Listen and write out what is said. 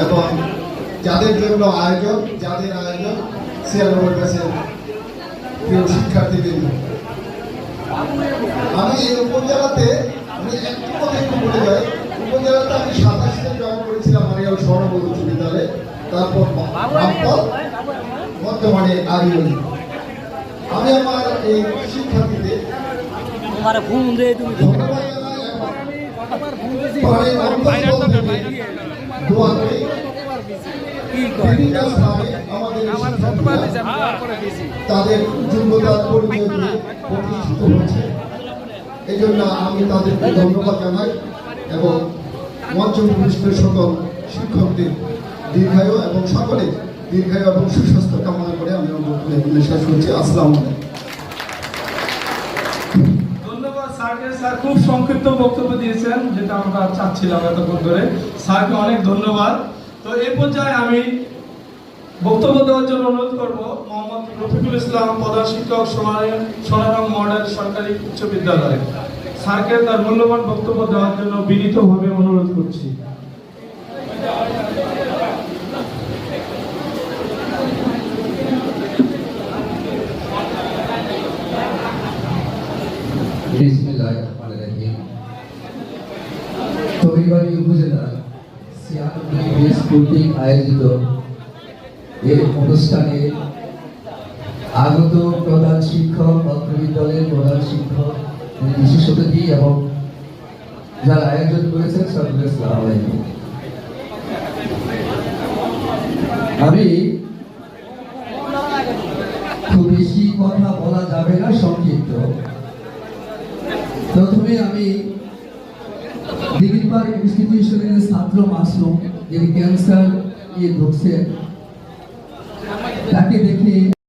এবং যাদের জন্য আয়োজন সিআরওর কাছে প্রিয় শিক্ষার্থীবৃন্দ, আমি এই উপজেলাতে একটু কথা একটু বলে যাই। উপজেলাতে আমি 27 তে জয়েন করেছিলাম আরিয়াল স্বর্ণবোধ উচ্চ বিদ্যালয়ে, তারপর বর্তমানে আরিয়ালি। আমি আমার এই শিক্ষার্থীদের তাদের যোগ্যতার পরিচয় দিয়ে প্রতিষ্ঠিত হয়েছে, এই জন্য আমি তাদেরকে ধন্যবাদ জানাই এবং মঞ্চ উপবিষ্ট সকল শিক্ষকদের দীর্ঘায়ু এবং সকলে দীর্ঘায়ু এবং সুস্বাস্থ্য কামনা করে আমি শেষ করছি। আসসালামু আলাইকুম। ধন্যবাদ স্যারকে। স্যার খুব সংক্ষিপ্ত বক্তব্য দিয়েছেন, যেটা আমরা চাচ্ছিলাম এতক্ষণ ধরে। স্যারকে অনেক ধন্যবাদ। তো এই পর্যায়ে আমি বক্তব্য দেওয়ার জন্য অনুরোধ করব মোহাম্মদ রফিকুল ইসলাম, প্রধান শিক্ষক, সোনারং মডেল সরকারি উচ্চ বিদ্যালয়। স্যারকে তার মূল্যবান বক্তব্য দেওয়ার জন্য বিনীতভাবে অনুরোধ করছি। তৈবাড়ি উপজেলার কর্তৃক আয়োজিত এই অনুষ্ঠানে আগত প্রধান শিক্ষক, অত্র বিদ্যালয়ের প্রধান শিক্ষক, বিশেষ অতিথি এবং যারা আয়োজন করেছেন সকলকে আসসালামু আলাইকুম। আমি খুব বেশি কথা বলা যাবে না, সংক্ষিপ্ত। প্রথমে আমি দিঘির পাড় ইনস্টিটিউশনের ছাত্র মাসুম, যিনি ক্যান্সার নিয়ে ভুগছেন, তাকে দেখে